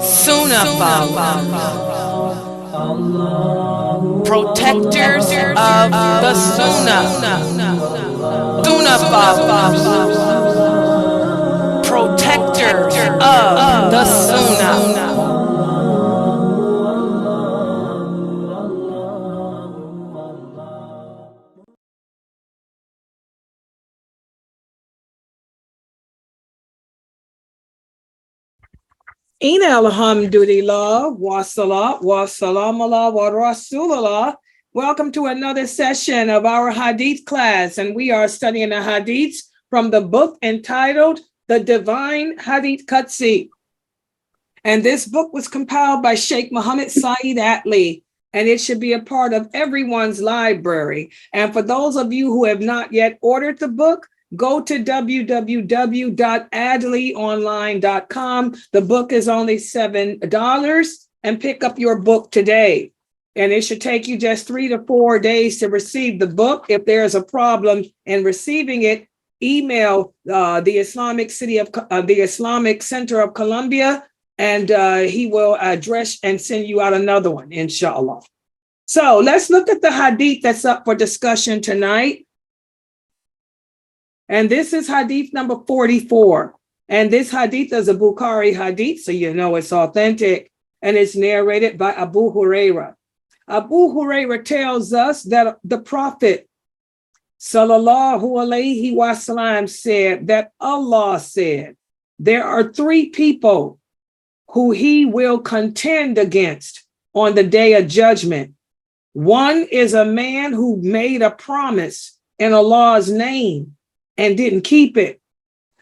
Sunnahfollowers, protectors of the Sunnah. Sunnahfollowers, protectors of the Sunnah. Ina alhamdulillah, wa salat, wa salam Allah, wa rasulallah. Welcome to another session of our Hadith class, and we are studying the Hadiths from the book entitled The Divine Hadith Qudsi. And this book was compiled by Sheikh Muhammad Saeed Atli, and it should be a part of everyone's library. And for those of you who have not yet ordered the book, go to www.adleyonline.com. The book is only $7 and pick up your book today. And it should take you just 3 to 4 days to receive the book. If there's a problem in receiving it, email the Islamic Center of Colombia, and he will address and send you out another one, inshallah. So let's look at the hadith that's up for discussion tonight. And this is hadith number 44. And this hadith is a Bukhari hadith, so you know it's authentic. And it's narrated by Abu Huraira. Abu Huraira tells us that the Prophet, sallallahu alayhi wasallam, said that Allah said, there are 3 people who he will contend against on the day of judgment. One is a man who made a promise in Allah's name and didn't keep it.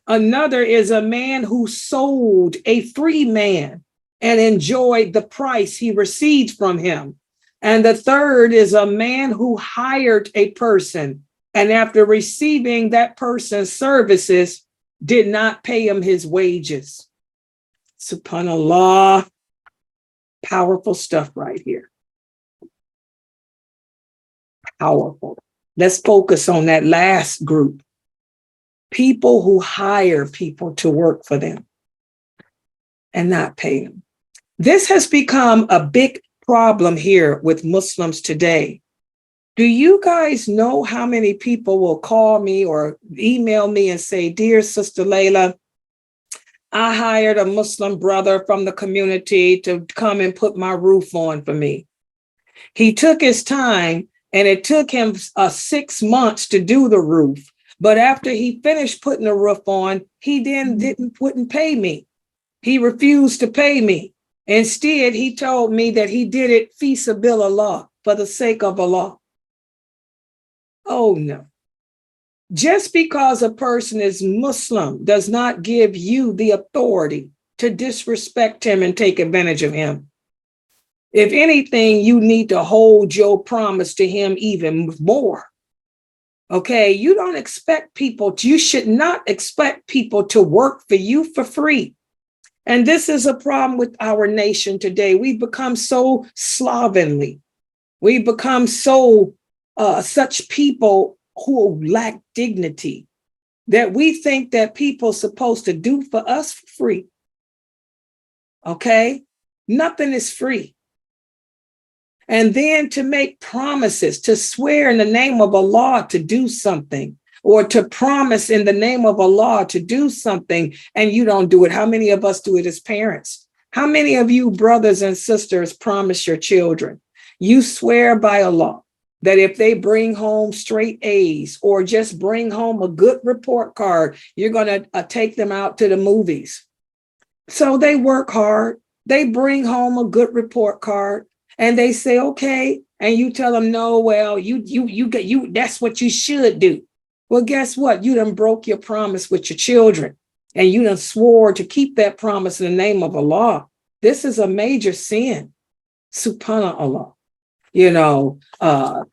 Another is a man who sold a free man and enjoyed the price he received from him. And the third is a man who hired a person, and after receiving that person's services, did not pay him his wages. Subhanallah. Powerful stuff right here. Powerful. Let's focus on that last group. People who hire people to work for them and not pay them. This has become a big problem here with Muslims today. Do you guys know how many people will call me or email me and say, dear Sister Layla, I hired a Muslim brother from the community to come and put my roof on for me. He took his time, and it took him 6 months to do the roof. But after he finished putting the roof on, he wouldn't pay me. He refused to pay me. Instead, he told me that he did it fi sabilillah, for the sake of Allah. Oh no. Just because a person is Muslim does not give you the authority to disrespect him and take advantage of him. If anything, you need to hold your promise to him even more. Okay, you should not expect people to work for you for free. And this is a problem with our nation today. We've become so slovenly. We've become so such people who lack dignity that we think that people are supposed to do for us for free. Okay, nothing is free. And then to make promises, to swear in the name of Allah to do something, or to promise in the name of Allah to do something, and you don't do it. How many of us do it as parents? How many of you brothers and sisters promise your children? You swear by Allah that if they bring home straight A's or just bring home a good report card, you're going to take them out to the movies. So they work hard. They bring home a good report card. And they say, okay, and you tell them, no, well, that's what you should do. Well, guess what? You done broke your promise with your children, and you done swore to keep that promise in the name of Allah. This is a major sin. Subhanallah.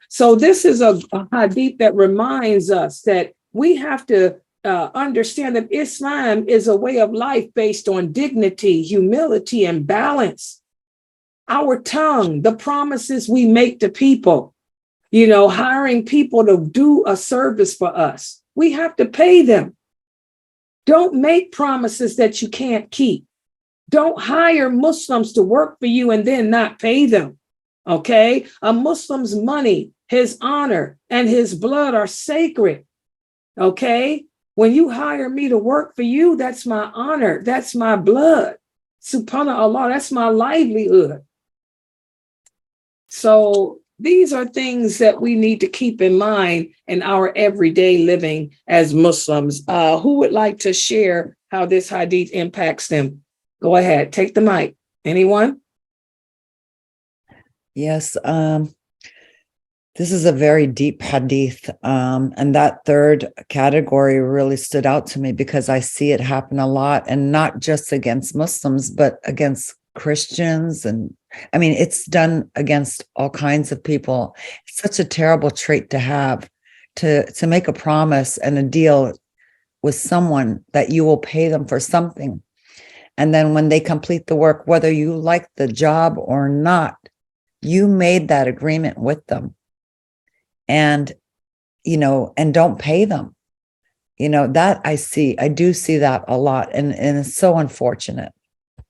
So this is a hadith that reminds us that we have to understand that Islam is a way of life based on dignity, humility, and balance. Our tongue, the promises we make to people, hiring people to do a service for us. We have to pay them. Don't make promises that you can't keep. Don't hire Muslims to work for you and then not pay them. Okay? A Muslim's money, his honor, and his blood are sacred. Okay? When you hire me to work for you, that's my honor. That's my blood. Subhanallah, that's my livelihood. So these are things that we need to keep in mind in our everyday living as Muslims. Who would like to share how this hadith impacts them? Go ahead, take the mic. Anyone? Yes, this is a very deep hadith. And that third category really stood out to me because I see it happen a lot, and not just against Muslims, but against Christians. And I mean, it's done against all kinds of people. It's such a terrible trait to have, to make a promise and a deal with someone that you will pay them for something. And then when they complete the work, whether you like the job or not, you made that agreement with them. And, and don't pay them. That I do see that a lot. And it's so unfortunate.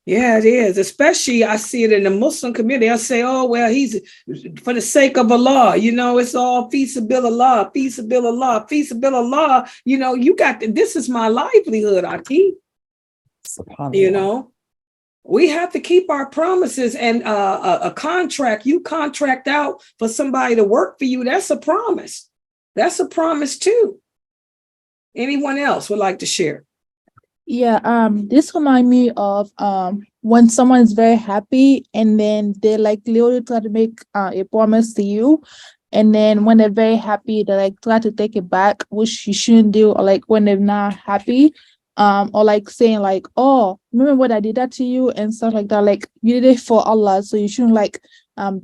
Yeah, it is. Especially I see it in the Muslim community. I say, oh, well, he's for the sake of Allah, it's all feasibility, feasibility. You got this is my livelihood, Aki. We have to keep our promises, and a contract, you contract out for somebody to work for you. That's a promise. That's a promise too. Anyone else would like to share? Yeah, this remind me of when someone is very happy and then they like literally try to make a promise to you, and then when they're very happy, they like try to take it back, which you shouldn't do, or like when they're not happy, or like saying like, oh, remember what I did that to you and stuff like that. Like you did it for Allah, so you shouldn't like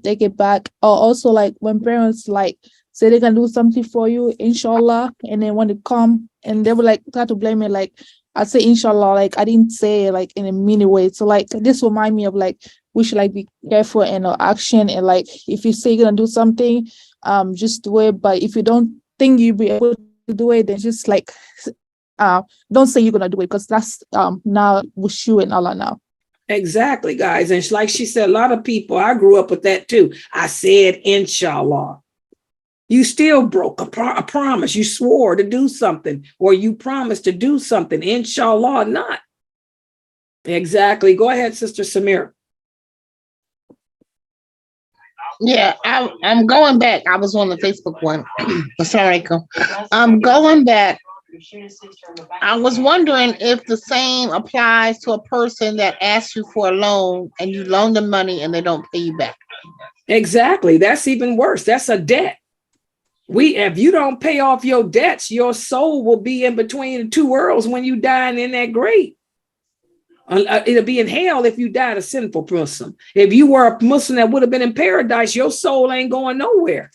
take it back. Or also like when parents like say they're gonna do something for you, inshallah, and then when they come and they will like try to blame it, like I say inshallah, like I didn't say it like in a mean way. So like this remind me of like we should like be careful in our action, and like if you say you're gonna do something, just do it. But if you don't think you'll be able to do it, then just like don't say you're gonna do it, because that's now with you and Allah now. Exactly, guys. And like she said, a lot of people, I grew up with that too. I said inshallah. You still broke a promise. You swore to do something, or you promised to do something. Inshallah, not. Exactly. Go ahead, Sister Samira. Yeah, I'm going back. I was on the Facebook one. Assalamu alaikum. I'm going back. I was wondering if the same applies to a person that asks you for a loan and you loan them money and they don't pay you back. Exactly. That's even worse. That's a debt. If you don't pay off your debts, your soul will be in between the two worlds when you die in that grave. It'll be in hell if you died a sinful Muslim. If you were a Muslim that would have been in paradise, your soul ain't going nowhere.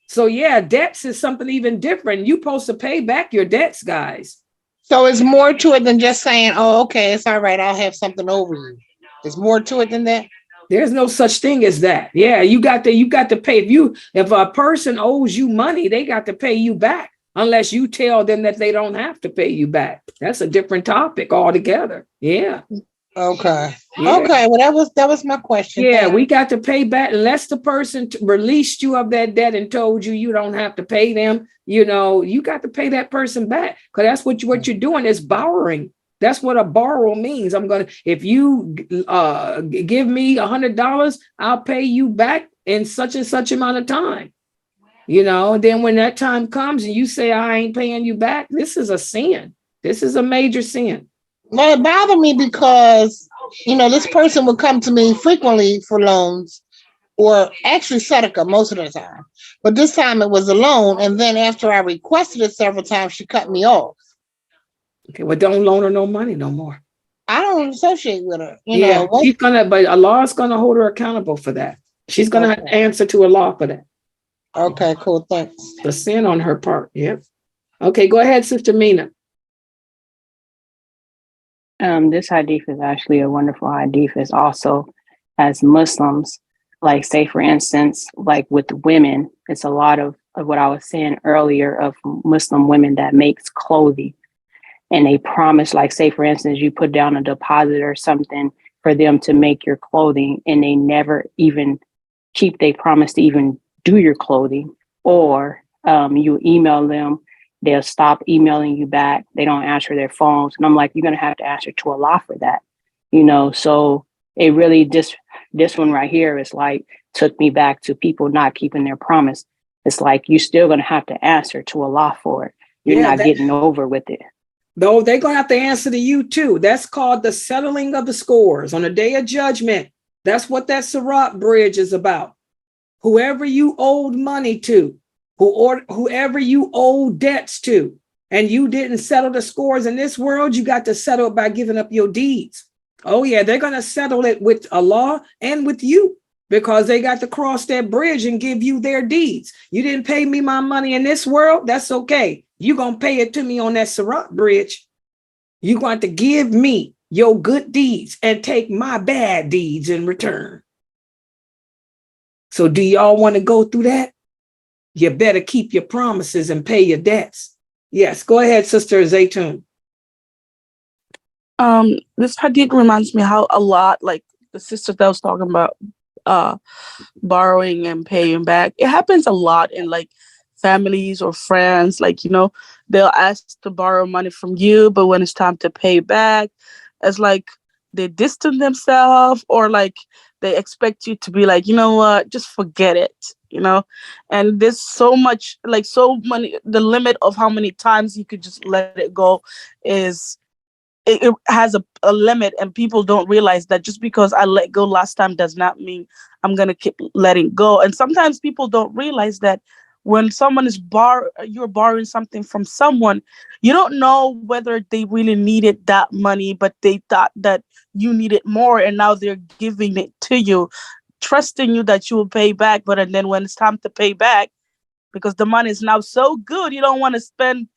So yeah, debts is something even different. You're supposed to pay back your debts, guys. So it's more to it than just saying, oh, okay, it's all right, I'll have something over you. There's more to it than that. There's no such thing as that. Yeah, you got to pay. If a person owes you money, they got to pay you back, unless you tell them that they don't have to pay you back. That's a different topic altogether. Yeah. Okay. Yeah. Okay. Well, that was my question. Yeah, we got to pay back unless the person released you of that debt and told you don't have to pay them. You got to pay that person back, because that's what you're doing is borrowing. That's what a borrow means. If you give me $100, I'll pay you back in such and such amount of time. Then when that time comes and you say, I ain't paying you back, this is a sin. This is a major sin. Well, it bothered me because, this person would come to me frequently for loans, or actually Sedeka most of the time. But this time it was a loan. And then after I requested it several times, she cut me off. Okay, well, don't loan her no money no more. I don't associate with her. But Allah's gonna hold her accountable for that. She's gonna have to answer to Allah for that. Okay, cool. Thanks. The sin on her part. Yep. Okay, go ahead, Sister Mina. This hadith is actually a wonderful hadith. It's also, as Muslims, like say for instance, like with women, it's a lot of what I was saying earlier of Muslim women that makes clothing. and they promise, like say for instance, you put down a deposit or something for them to make your clothing, and they never even keep they promise to even do your clothing, or you email them, they'll stop emailing you back, they don't answer their phones, and I'm like, you're gonna have to answer to Allah for that, you know. So it really this one right here is like took me back to people not keeping their promise. It's like you're still gonna have to answer to Allah for it. You're Yeah, not getting over with it. though they're going to have to answer to you too. That's called the settling of the scores on the day of judgment. That's what that Sirat bridge is about. Whoever you owed money to, whoever you owe debts to, and you didn't settle the scores in this world, you got to settle it by giving up your deeds. Oh yeah, they're going to settle it with Allah and with you, because they got to cross that bridge and give you their deeds. You didn't pay me my money in this world, that's okay. You're going to pay it to me on that Sirat bridge. You're going to give me your good deeds and take my bad deeds in return. So do y'all want to go through that? You better keep your promises and pay your debts. Yes, go ahead, Sister Zaytun. This hadith reminds me how a lot, like the sister that was talking about borrowing and paying back, it happens a lot in like families or friends. Like, you know, they'll ask to borrow money from you, but when it's time to pay back, it's like they distance themselves, or like they expect you to be like, you know what, just forget it, you know. And there's so much, like so many, the limit of how many times you could just let it go is it has a limit, and people don't realize that just because I let go last time does not mean I'm gonna keep letting go. And sometimes people don't realize that when someone is you're borrowing something from someone, you don't know whether they really needed that money, but they thought that you needed more, and now they're giving it to you, trusting you that you will pay back. But and then when it's time to pay back, because the money is now so good, you don't want to spend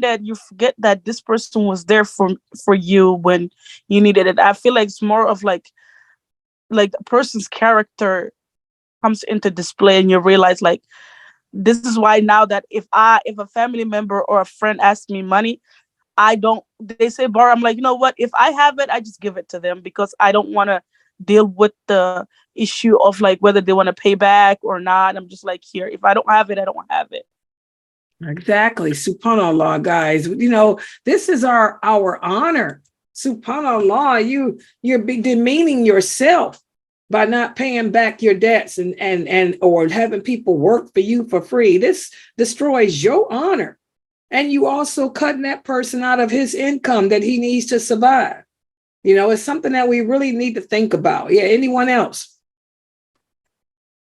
that, you forget that this person was there for you when you needed it. I feel like it's more of like the person's character comes into display, and you realize like, this is why now that if a family member or a friend asks me money, they say borrow, I'm like, you know what, if I have it, I just give it to them, because I don't want to deal with the issue of like whether they want to pay back or not. I'm just like, here, if I don't have it, I don't have it. Exactly. Subhanallah, guys. You know, this is our honor. Subhanallah, you're demeaning yourself by not paying back your debts and or having people work for you for free. This destroys your honor. And you also cutting that person out of his income that he needs to survive. You know, it's something that we really need to think about. Yeah, anyone else?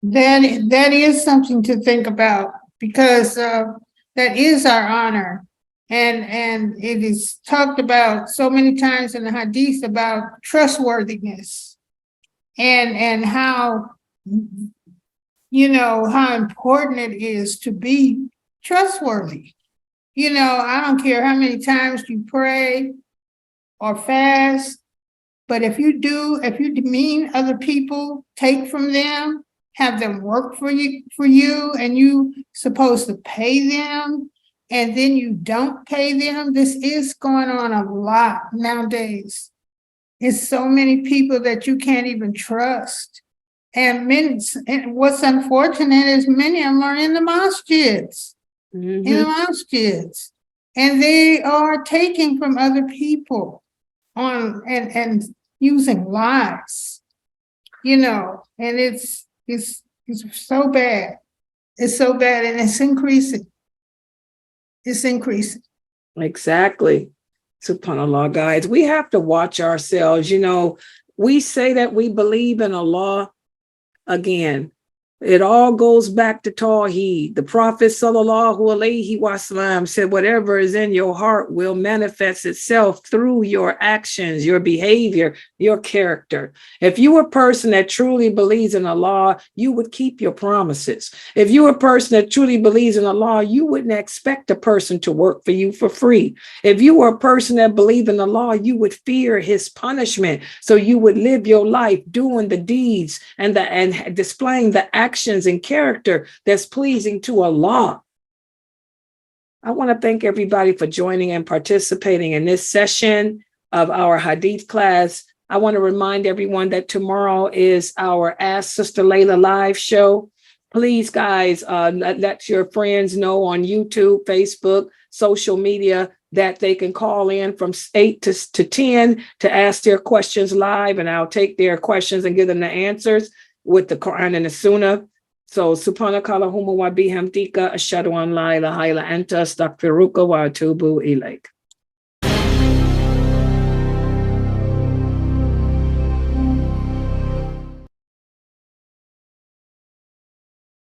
That is something to think about, because that is our honor. And it is talked about so many times in the Hadith about trustworthiness and how, you know, how important it is to be trustworthy. You know, I don't care how many times you pray or fast, but if you demean other people, take from them, have them work for you, and you supposed to pay them, and then you don't pay them. This is going on a lot nowadays. It's so many people that you can't even trust. And what's unfortunate is many of them are in the masjids. In the masjids. And they are taking from other people and using lies. You know, and it's so bad. It's so bad, and it's increasing. It's increasing. Exactly. SubhanAllah, guys, we have to watch ourselves. You know, we say that we believe in Allah. Again, it all goes back to Tawheed. The Prophet sallallahu alaihi wasallam said, whatever is in your heart will manifest itself through your actions, your behavior, your character. If you were a person that truly believes in Allah, you would keep your promises. If you were a person that truly believes in Allah, you wouldn't expect a person to work for you for free. If you were a person that believed in Allah, you would fear his punishment. So you would live your life doing the deeds and displaying the actions and character that's pleasing to Allah. I want to thank everybody for joining and participating in this session of our Hadith class. I want to remind everyone that tomorrow is our Ask Sister Layla live show. Please, guys, let your friends know on YouTube, Facebook, social media that they can call in from 8 to 10 to ask their questions live, and I'll take their questions and give them the answers with the Quran and the Sunnah. So, subhanakallahumma wa bihamdika ashhadu an la ilaha illa anta astaghfiruka wa atubu ilaik.